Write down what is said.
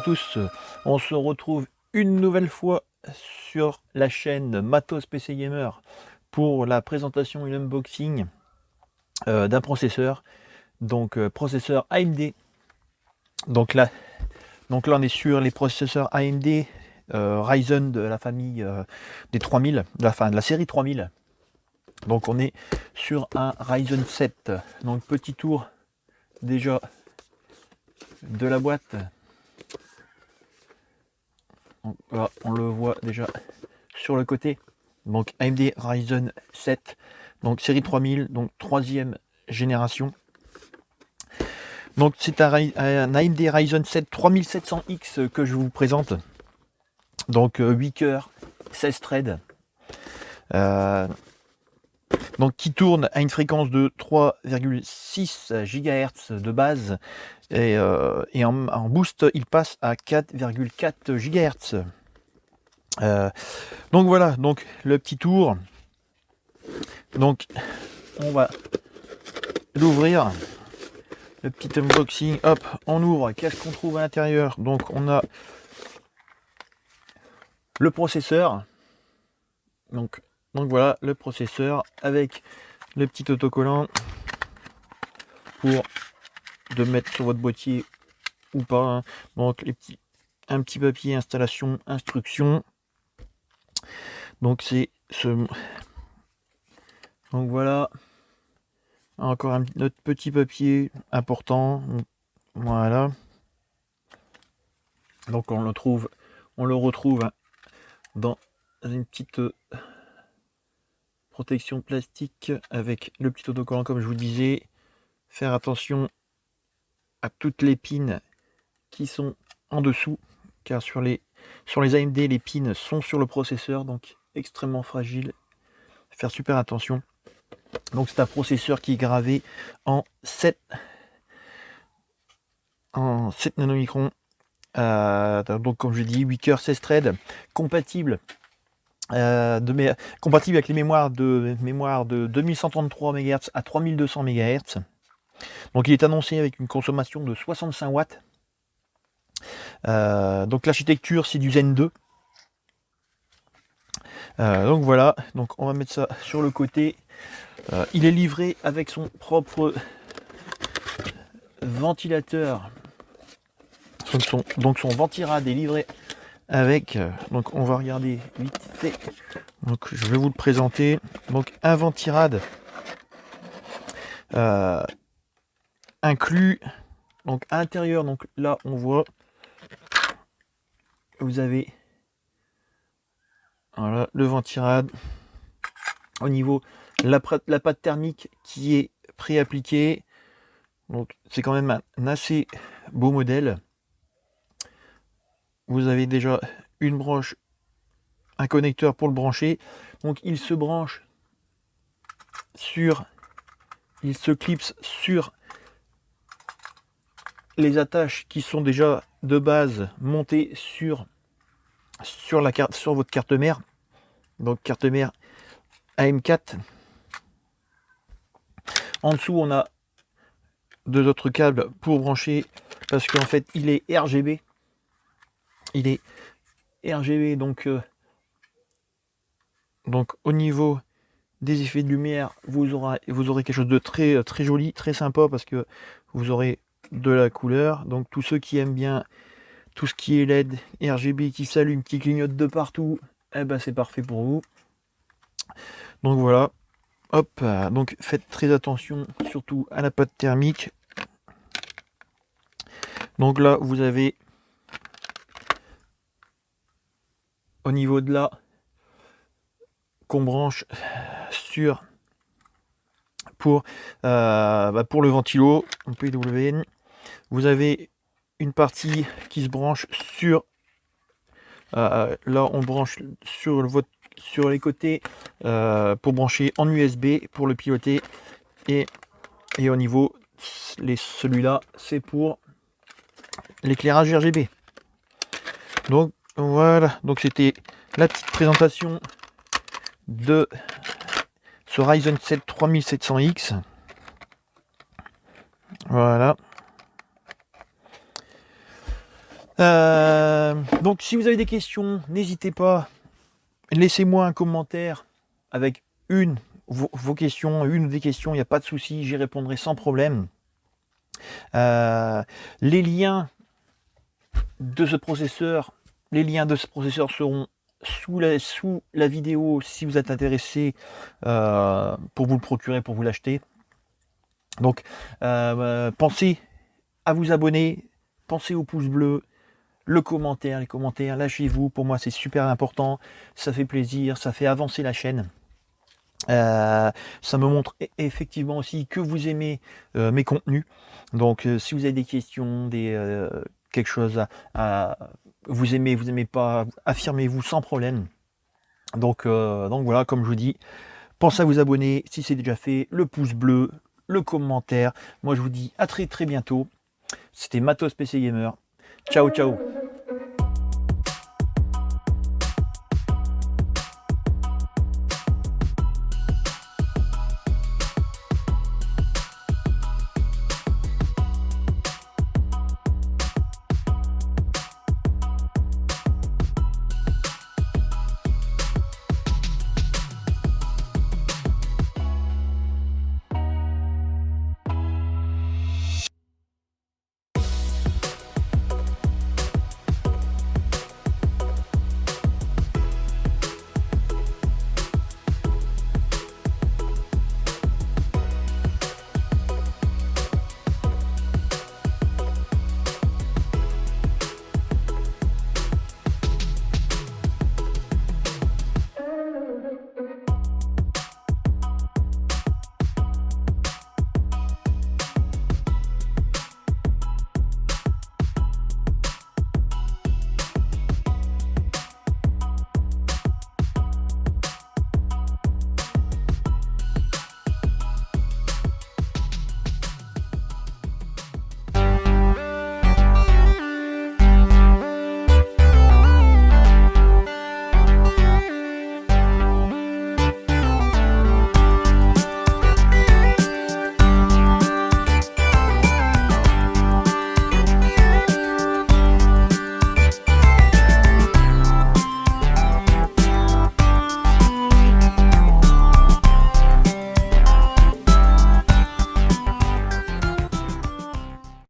à tous, on se retrouve une nouvelle fois sur la chaîne Matos PC Gamer pour la présentation et l'unboxing d'un processeur, processeur AMD. Donc là on est sur les processeurs AMD Ryzen de la famille des 3000, de la série 3000. Donc on est sur un Ryzen 7. Donc petit tour déjà de la boîte. Donc, là, on le voit déjà sur le côté. Donc AMD Ryzen 7, donc série 3000, donc troisième génération. Donc c'est un AMD Ryzen 7 3700X que je vous présente. Donc 8 cœurs, 16 threads. Donc qui tourne à une fréquence de 3,6 GHz de base et en boost il passe à 4,4 GHz. Donc voilà, donc le petit tour. Donc on va l'ouvrir, le petit unboxing. Hop, on ouvre. Qu'est-ce qu'on trouve à l'intérieur? Donc on a le processeur. Donc voilà le processeur avec le petit autocollant pour de mettre sur votre boîtier ou pas, hein. Donc un petit papier installation instruction. Donc c'est ce. Donc voilà. Encore notre petit papier important. Voilà. Donc on le retrouve dans une petite protection plastique avec le petit autocollant comme je vous disais. Faire attention à toutes les pins qui sont en dessous, car sur les AMD les pins sont sur le processeur, donc extrêmement fragile. Faire super attention. Donc c'est un processeur qui est gravé en 7 nanomicrons. Donc comme je dis, 8 cœurs 16 threads, compatible avec les mémoires de 2133 MHz à 3200 MHz. Donc il est annoncé avec une consommation de 65 watts. Donc l'architecture c'est du Zen 2. Donc voilà, donc on va mettre ça sur le côté. Il est livré avec son propre ventilateur. Donc son ventirad est livré avec. Donc on va regarder vite fait. Donc je vais vous le présenter. Donc un ventirad inclus. Donc à l'intérieur, donc là on voit, vous avez voilà le ventirad. Au niveau la pâte thermique qui est pré-appliquée. Donc c'est quand même un assez beau modèle. Vous avez déjà une branche, un connecteur pour le brancher. Donc il se branche il se clipse sur les attaches qui sont déjà de base montées sur votre carte mère. Donc carte mère AM4. En dessous on a deux autres câbles pour brancher, parce qu'en fait il est RGB. Donc au niveau des effets de lumière, vous aurez quelque chose de très très joli, très sympa, parce que vous aurez de la couleur. Donc tous ceux qui aiment bien tout ce qui est LED, RGB qui s'allume, qui clignote de partout, eh ben c'est parfait pour vous. Donc voilà. Hop, donc faites très attention surtout à la pâte thermique. Donc là vous avez au niveau de là qu'on branche pour le ventilo, on peut PWN. Vous avez une partie qui se branche sur là on branche sur les côtés pour brancher en USB pour le piloter, et au niveau celui-là c'est pour l'éclairage RGB. Donc voilà, donc c'était la petite présentation de ce Ryzen 7 3700X. Voilà. Donc si vous avez des questions, n'hésitez pas, laissez-moi un commentaire avec vos questions, une ou des questions, il n'y a pas de souci, j'y répondrai sans problème. Les liens de ce processeur seront sous la vidéo si vous êtes intéressé pour vous le procurer, pour vous l'acheter. Donc pensez à vous abonner, pensez au pouce bleu, les commentaires, lâchez-vous, pour moi c'est super important, ça fait plaisir, ça fait avancer la chaîne. Ça me montre effectivement aussi que vous aimez mes contenus. Donc si vous avez des questions, quelque chose vous aimez pas, affirmez-vous sans problème. Donc voilà, comme je vous dis, pensez à vous abonner si c'est déjà fait, le pouce bleu, le commentaire. Moi je vous dis à très très bientôt. C'était Matos PC Gamer. Ciao ciao.